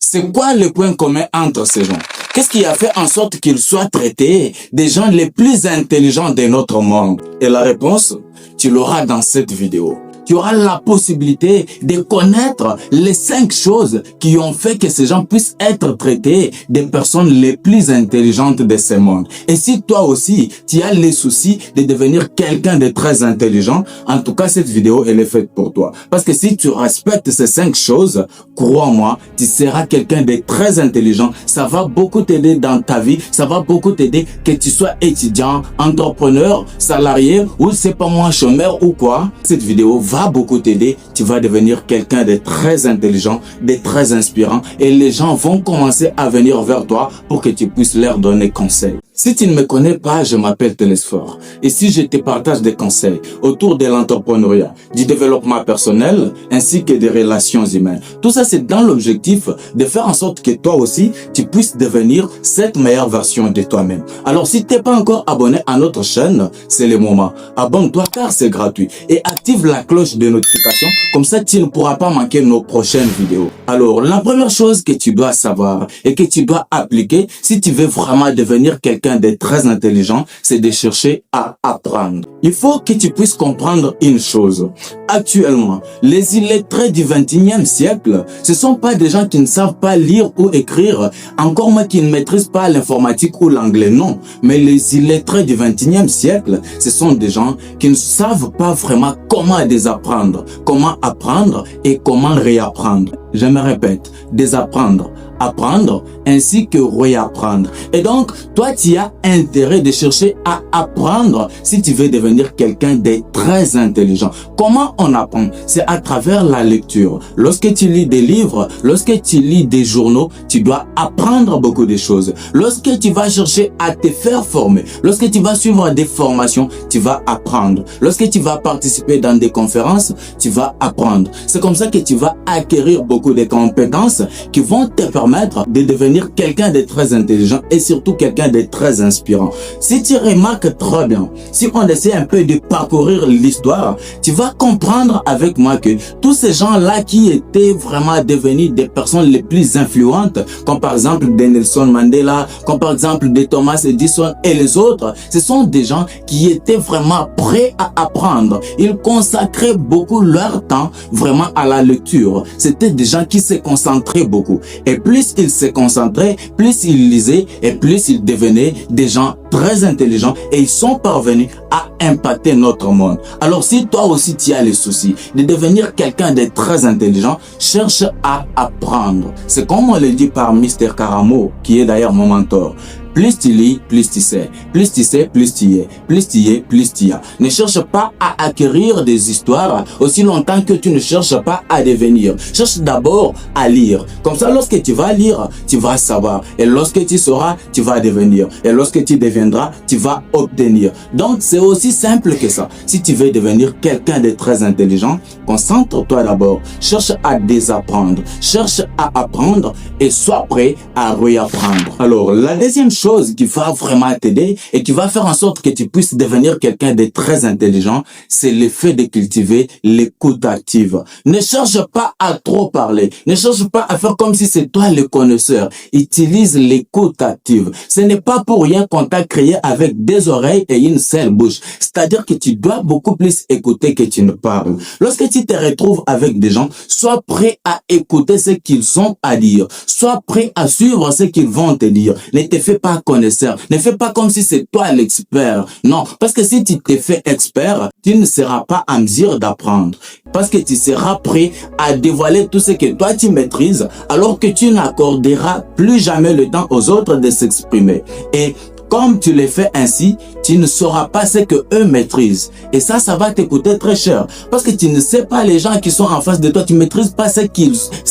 C'est quoi le point commun entre ces gens? Qu'est-ce qui a fait en sorte qu'ils soient traités des gens les plus intelligents de notre monde? Et la réponse, tu l'auras dans cette vidéo. Tu auras la possibilité de connaître les 5 choses qui ont fait que ces gens puissent être traités des personnes les plus intelligentes de ce monde. Et si toi aussi, tu as les soucis de devenir quelqu'un de très intelligent, en tout cas, cette vidéo, elle est faite pour toi. Parce que si tu respectes ces 5 choses, crois-moi, tu seras quelqu'un de très intelligent. Ça va beaucoup t'aider dans ta vie. Ça va beaucoup t'aider que tu sois étudiant, entrepreneur, salarié ou c'est pas moi, chômeur ou quoi. Cette vidéo va beaucoup t'aider, tu vas devenir quelqu'un de très intelligent, de très inspirant et les gens vont commencer à venir vers toi pour que tu puisses leur donner conseil. Si tu ne me connais pas, je m'appelle Télésphore. Ici, je te partage des conseils autour de l'entrepreneuriat, du développement personnel ainsi que des relations humaines. Tout ça, c'est dans l'objectif de faire en sorte que toi aussi, tu puisses devenir cette meilleure version de toi-même. Alors, si tu n'es pas encore abonné à notre chaîne, c'est le moment. Abonne-toi car c'est gratuit et active la cloche de notification. Comme ça, tu ne pourras pas manquer nos prochaines vidéos. Alors, la première chose que tu dois savoir et que tu dois appliquer si tu veux vraiment devenir quelqu'un de très intelligent, c'est de chercher à apprendre. Il faut que tu puisses comprendre une chose. Actuellement, les illettrés du 21e siècle, ce sont pas des gens qui ne savent pas lire ou écrire, encore moins qui ne maîtrisent pas l'informatique ou l'anglais, non. Mais les illettrés du 21e siècle, ce sont des gens qui ne savent pas vraiment comment désapprendre, comment apprendre et comment réapprendre. Je me répète, désapprendre, apprendre ainsi que réapprendre. Et donc, toi, tu as intérêt de chercher à apprendre si tu veux devenir quelqu'un de très intelligent. Comment on apprend? C'est à travers la lecture. Lorsque tu lis des livres, lorsque tu lis des journaux, tu dois apprendre beaucoup de choses. Lorsque tu vas chercher à te faire former, lorsque tu vas suivre des formations, tu vas apprendre. Lorsque tu vas participer dans des conférences, tu vas apprendre. C'est comme ça que tu vas acquérir beaucoup de compétences qui vont te permettre de devenir quelqu'un de très intelligent et surtout quelqu'un de très inspirant. Si tu remarques très bien, si on essaie un peu de parcourir l'histoire, tu vas comprendre avec moi que tous ces gens-là qui étaient vraiment devenus des personnes les plus influentes, comme par exemple de Nelson Mandela, comme par exemple de Thomas Edison et les autres, ce sont des gens qui étaient vraiment prêts à apprendre. Ils consacraient beaucoup leur temps vraiment à la lecture. C'était des gens qui se concentraient beaucoup. Et plus ils se concentraient, plus ils lisaient et plus ils devenaient des gens très intelligents et ils sont parvenus à impacter notre monde. Alors si toi aussi tu as les soucis de devenir quelqu'un de très intelligent, cherche à apprendre. C'est comme on le dit par Mr. Karamo, qui est d'ailleurs mon mentor. Plus tu lis, plus tu sais. Plus tu sais, plus tu y es. Plus tu y es, plus tu y as. Ne cherche pas à acquérir des histoires aussi longtemps que tu ne cherches pas à devenir. Cherche d'abord à lire. Comme ça, lorsque tu vas lire, tu vas savoir. Et lorsque tu sauras, tu vas devenir. Et lorsque tu deviendras, tu vas obtenir. Donc, c'est aussi simple que ça. Si tu veux devenir quelqu'un de très intelligent, concentre-toi d'abord. Cherche à désapprendre. Cherche à apprendre et sois prêt à réapprendre. Alors, la deuxième chose qui va vraiment t'aider et qui va faire en sorte que tu puisses devenir quelqu'un de très intelligent, c'est le fait de cultiver l'écoute active. Ne cherche pas à trop parler. Ne cherche pas à faire comme si c'est toi le connaisseur. Utilise l'écoute active. Ce n'est pas pour rien qu'on t'a créé avec des oreilles et une seule bouche. C'est-à-dire que tu dois beaucoup plus écouter que tu ne parles. Lorsque tu te retrouves avec des gens, sois prêt à écouter ce qu'ils ont à dire. Sois prêt à suivre ce qu'ils vont te dire. Ne te fais pas connaisseur. Ne fais pas comme si c'est toi l'expert. Non, parce que si tu te fais expert, tu ne seras pas en mesure d'apprendre. Parce que tu seras prêt à dévoiler tout ce que toi tu maîtrises, alors que tu n'accorderas plus jamais le temps aux autres de s'exprimer. Et comme tu les fais ainsi, tu ne sauras pas ce que eux maîtrisent. Et ça va te coûter très cher. Parce que tu ne sais pas les gens qui sont en face de toi, tu ne maîtrises pas ce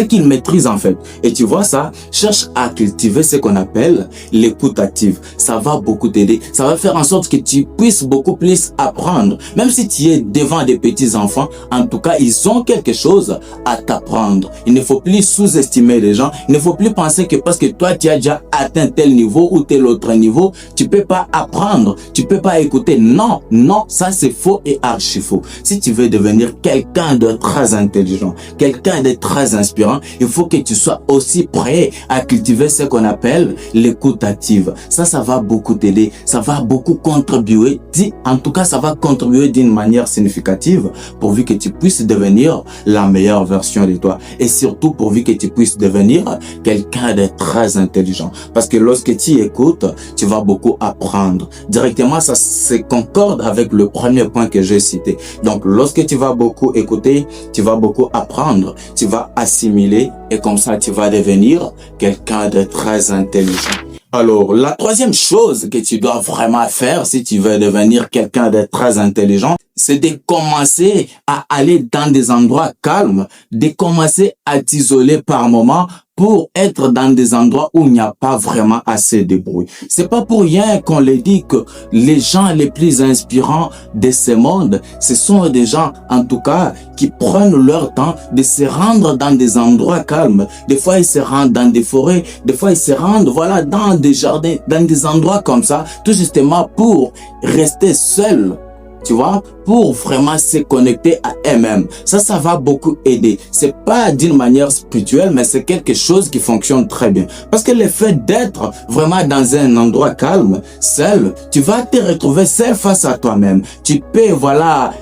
qu'ils maîtrisent en fait. Et tu vois ça, cherche à cultiver ce qu'on appelle l'écoute active. Ça va beaucoup t'aider. Ça va faire en sorte que tu puisses beaucoup plus apprendre. Même si tu es devant des petits enfants, en tout cas, ils ont quelque chose à t'apprendre. Il ne faut plus sous-estimer les gens. Il ne faut plus penser que parce que toi, tu as déjà atteint tel niveau ou tel autre niveau, tu peux pas apprendre, tu peux pas écouter. Non, non, ça c'est faux et archi faux. Si tu veux devenir quelqu'un de très intelligent, quelqu'un de très inspirant, il faut que tu sois aussi prêt à cultiver ce qu'on appelle l'écoute active. Ça va beaucoup t'aider, ça va beaucoup contribuer, en tout cas ça va contribuer d'une manière significative pourvu que tu puisses devenir la meilleure version de toi et surtout pourvu que tu puisses devenir quelqu'un de très intelligent. Parce que lorsque tu écoutes, tu vas beaucoup apprendre. Directement, ça se concorde avec le premier point que j'ai cité. Donc, lorsque tu vas beaucoup écouter, tu vas beaucoup apprendre, tu vas assimiler et comme ça, tu vas devenir quelqu'un de très intelligent. Alors, la troisième chose que tu dois vraiment faire si tu veux devenir quelqu'un de très intelligent, c'est de commencer à aller dans des endroits calmes, de commencer à t'isoler par moment pour être dans des endroits où il n'y a pas vraiment assez de bruit. C'est pas pour rien qu'on le dit que les gens les plus inspirants de ce monde, ce sont des gens, en tout cas, qui prennent leur temps de se rendre dans des endroits calmes. Des fois, ils se rendent dans des forêts, des fois, ils se rendent, voilà, dans des jardins, dans des endroits comme ça, tout justement pour rester seuls. Tu vois, pour vraiment se connecter à eux-mêmes. Ça va beaucoup aider. C'est pas d'une manière spirituelle, mais c'est quelque chose qui fonctionne très bien. Parce que le fait d'être vraiment dans un endroit calme, seul, tu vas te retrouver seul face à toi-même. Tu peux, voilà,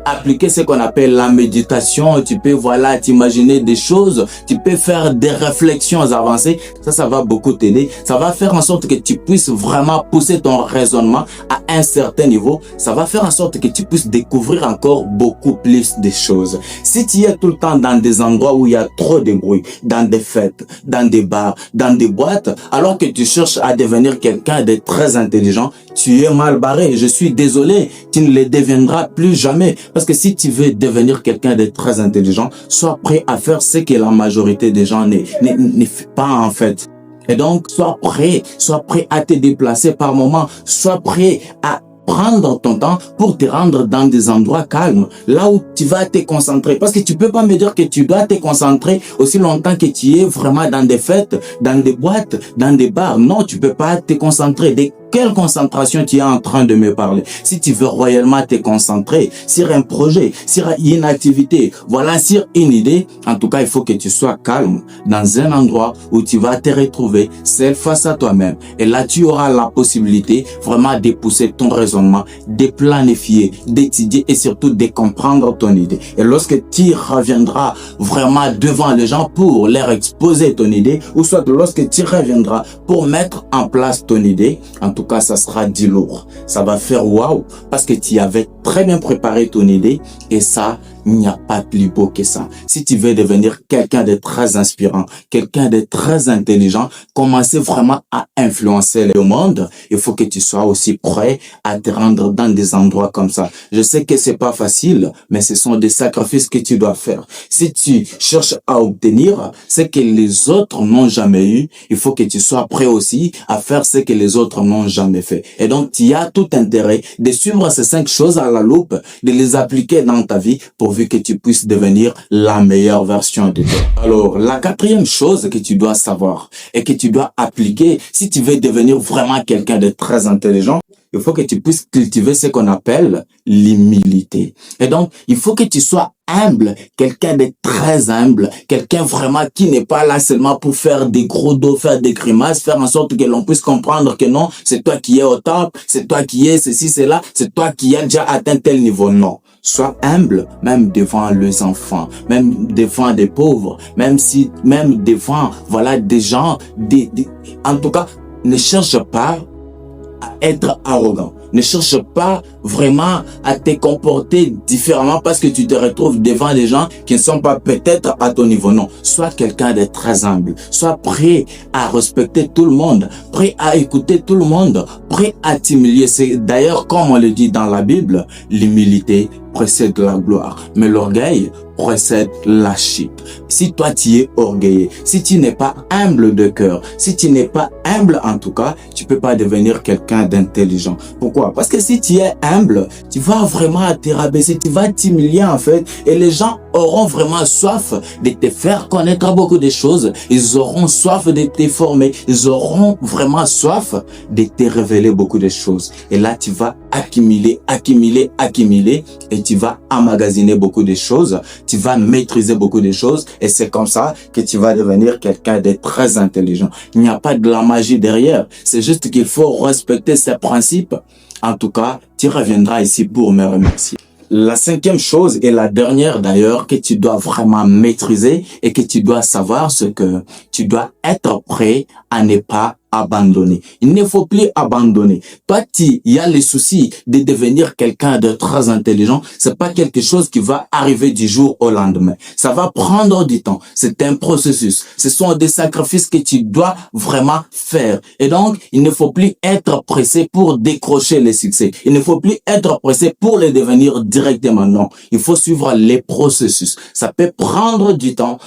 appliquer ce qu'on appelle la méditation, tu peux, voilà, t'imaginer des choses, tu peux faire des réflexions avancées, ça va beaucoup t'aider, ça va faire en sorte que tu puisses vraiment pousser ton raisonnement à un certain niveau, ça va faire en sorte que tu puisses découvrir encore beaucoup plus de choses. Si tu es tout le temps dans des endroits où il y a trop de bruit, dans des fêtes, dans des bars, dans des boîtes, alors que tu cherches à devenir quelqu'un de très intelligent, tu es mal barré, je suis désolé, tu ne le deviendras plus jamais. Parce que si tu veux devenir quelqu'un de très intelligent, sois prêt à faire ce que la majorité des gens ne fait pas en fait. Et donc, sois prêt à te déplacer par moment, sois prêt à prendre ton temps pour te rendre dans des endroits calmes, là où tu vas te concentrer. Parce que tu peux pas me dire que tu dois te concentrer aussi longtemps que tu es vraiment dans des fêtes, dans des boîtes, dans des bars. Non, tu peux pas te concentrer. De quelle concentration tu es en train de me parler? Si tu veux royalement te concentrer sur un projet, sur une activité, voilà, sur une idée, en tout cas, il faut que tu sois calme dans un endroit où tu vas te retrouver seul face à toi-même. Et là, tu auras la possibilité vraiment de pousser ton raisonnement, de planifier, d'étudier et surtout de comprendre ton idée. Et lorsque tu reviendras vraiment devant les gens pour leur exposer ton idée, ou soit lorsque tu reviendras pour mettre en place ton idée, en tout cas, ça sera dit lourd. Ça va faire waouh parce que tu avais très bien préparé ton idée et ça, il n'y a pas plus beau que ça. Si tu veux devenir quelqu'un de très inspirant, quelqu'un de très intelligent, commencer vraiment à influencer le monde, il faut que tu sois aussi prêt à te rendre dans des endroits comme ça. Je sais que c'est pas facile, mais ce sont des sacrifices que tu dois faire. Si tu cherches à obtenir ce que les autres n'ont jamais eu, il faut que tu sois prêt aussi à faire ce que les autres n'ont jamais fait. Et donc, tu as tout intérêt de suivre ces 5 choses à la loupe, de les appliquer dans ta vie pourvu que tu puisses devenir la meilleure version de toi. Alors, la 4e chose que tu dois savoir et que tu dois appliquer si tu veux devenir vraiment quelqu'un de très intelligent, il faut que tu puisses cultiver ce qu'on appelle l'humilité. Et donc, il faut que tu sois humble, quelqu'un de très humble, quelqu'un vraiment qui n'est pas là seulement pour faire des gros dos, faire des grimaces, faire en sorte que l'on puisse comprendre que non, c'est toi qui es au top, c'est toi qui es ceci, cela, c'est toi qui as déjà atteint tel niveau. Non. Sois humble, même devant les enfants, même devant des pauvres, même devant, voilà, des gens, en tout cas, ne cherche pas à être arrogant. Ne cherche pas vraiment à te comporter différemment parce que tu te retrouves devant des gens qui ne sont pas peut-être à ton niveau. Non, sois quelqu'un de très humble. Sois prêt à respecter tout le monde, prêt à écouter tout le monde, prêt à t'humilier. C'est d'ailleurs, comme on le dit dans la Bible, l'humilité précède la gloire, mais l'orgueil précède la chute. Si toi tu es orgueilleux, si tu n'es pas humble de cœur, si tu n'es pas humble en tout cas, tu peux pas devenir quelqu'un d'intelligent. Pourquoi? Parce que si tu es humble, tu vas vraiment te rabaisser, tu vas t'humilier en fait. Et les gens auront vraiment soif de te faire connaître beaucoup de choses. Ils auront soif de te former. Ils auront vraiment soif de te révéler beaucoup de choses. Et là, tu vas accumuler et tu vas emmagasiner beaucoup de choses. Tu vas maîtriser beaucoup de choses et c'est comme ça que tu vas devenir quelqu'un de très intelligent. Il n'y a pas de la magie derrière. C'est juste qu'il faut respecter ces principes. En tout cas, tu reviendras ici pour me remercier. La cinquième chose et la dernière d'ailleurs que tu dois vraiment maîtriser et que tu dois savoir, c'est que tu dois être prêt à ne pas abandonner. Il ne faut plus abandonner. Toi, il y a les soucis de devenir quelqu'un de très intelligent. C'est pas quelque chose qui va arriver du jour au lendemain. Ça va prendre du temps. C'est un processus. Ce sont des sacrifices que tu dois vraiment faire. Et donc, il ne faut plus être pressé pour décrocher les succès. Il ne faut plus être pressé pour les devenir directement. Non. Il faut suivre les processus. Ça peut prendre du temps.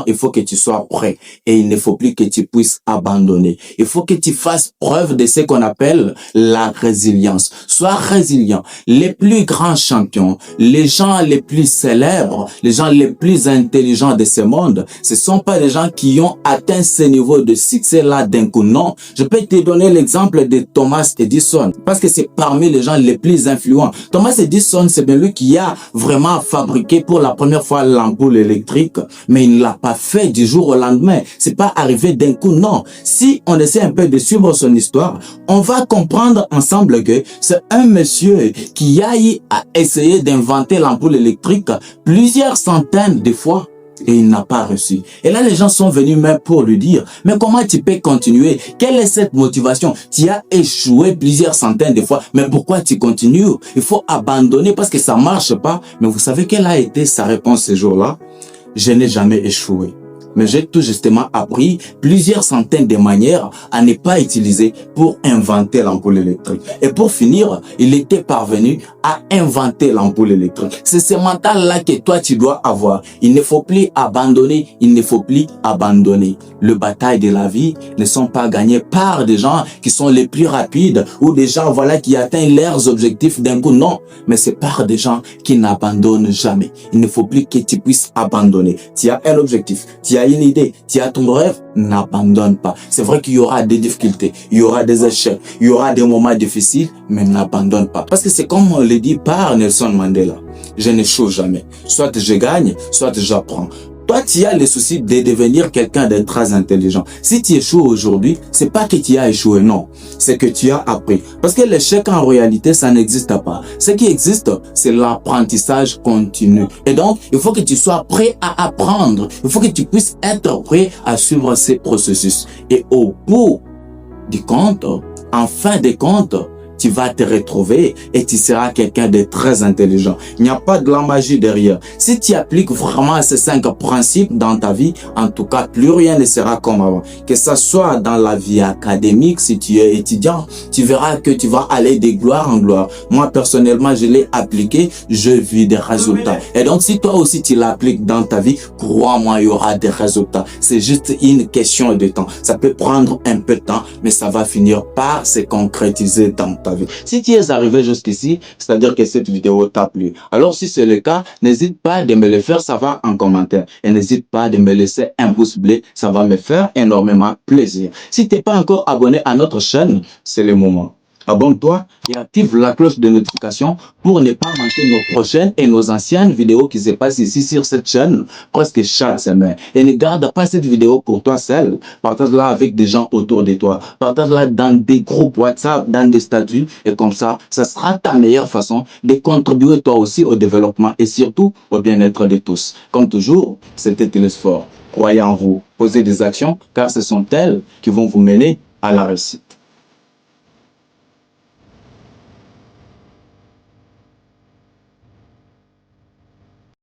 Il faut que tu sois prêt. Et il ne faut plus que tu puisses abandonner. Il faut que tu fasses preuve de ce qu'on appelle la résilience. Sois résilient. Les plus grands champions, les gens les plus célèbres, les gens les plus intelligents de ce monde, ce sont pas des gens qui ont atteint ce niveau de succès-là d'un coup. Non. Je peux te donner l'exemple de Thomas Edison parce que c'est parmi les gens les plus influents. Thomas Edison, c'est bien lui qui a vraiment fabriqué pour la première fois l'ampoule électrique, mais il ne l'a pas fait du jour au lendemain. C'est pas arrivé d'un coup, non. Si on essaie un peu de suivre son histoire, on va comprendre ensemble que c'est un monsieur qui a essayé d'inventer l'ampoule électrique plusieurs centaines de fois et il n'a pas reçu. Et là, les gens sont venus même pour lui dire, mais comment tu peux continuer? Quelle est cette motivation? Tu as échoué plusieurs centaines de fois, mais pourquoi tu continues? Il faut abandonner parce que ça marche pas. Mais vous savez quelle a été sa réponse ce jour-là? Je n'ai jamais échoué. Mais j'ai tout justement appris plusieurs centaines de manières à ne pas utiliser pour inventer l'ampoule électrique. Et pour finir, il était parvenu à inventer l'ampoule électrique. C'est ce mental-là que toi, tu dois avoir. Il ne faut plus abandonner. Le bataille de la vie ne sont pas gagnés par des gens qui sont les plus rapides ou des gens, voilà, qui atteignent leurs objectifs d'un coup. Non, mais c'est par des gens qui n'abandonnent jamais. Il ne faut plus que tu puisses abandonner. Tu as un objectif, tu as une idée, tu as ton rêve, n'abandonne pas. C'est vrai qu'il y aura des difficultés, il y aura des échecs, il y aura des moments difficiles, mais n'abandonne pas. Parce que c'est comme on le dit par Nelson Mandela. Je n'échoue jamais. Soit je gagne, soit j'apprends. Toi, tu as le souci de devenir quelqu'un de très intelligent. Si tu échoues aujourd'hui, c'est pas que tu as échoué, non. C'est que tu as appris. Parce que l'échec, en réalité, ça n'existe pas. Ce qui existe, c'est l'apprentissage continu. Et donc, il faut que tu sois prêt à apprendre. Il faut que tu puisses être prêt à suivre ces processus. Et au bout du compte, en fin de compte, tu vas te retrouver et tu seras quelqu'un de très intelligent. Il n'y a pas de la magie derrière. Si tu appliques vraiment ces 5 principes dans ta vie, en tout cas, plus rien ne sera comme avant. Que ça soit dans la vie académique, si tu es étudiant, tu verras que tu vas aller de gloire en gloire. Moi, personnellement, je l'ai appliqué, je vis des résultats. Et donc, si toi aussi tu l'appliques dans ta vie, crois-moi, il y aura des résultats. C'est juste une question de temps. Ça peut prendre un peu de temps, mais ça va finir par se concrétiser dans ta vie. Si tu es arrivé jusqu'ici, c'est-à-dire que cette vidéo t'a plu. Alors si c'est le cas, n'hésite pas de me le faire savoir en commentaire. Et n'hésite pas de me laisser un pouce bleu, ça va me faire énormément plaisir. Si tu n'es pas encore abonné à notre chaîne, c'est le moment. Abonne-toi et active la cloche de notification pour ne pas manquer nos prochaines et nos anciennes vidéos qui se passent ici sur cette chaîne presque chaque semaine. Et ne garde pas cette vidéo pour toi seul. Partage-la avec des gens autour de toi. Partage-la dans des groupes WhatsApp, dans des statuts. Et comme ça sera ta meilleure façon de contribuer toi aussi au développement et surtout au bien-être de tous. Comme toujours, c'était Télésphore. Croyez en vous, posez des actions car ce sont elles qui vont vous mener à la réussite.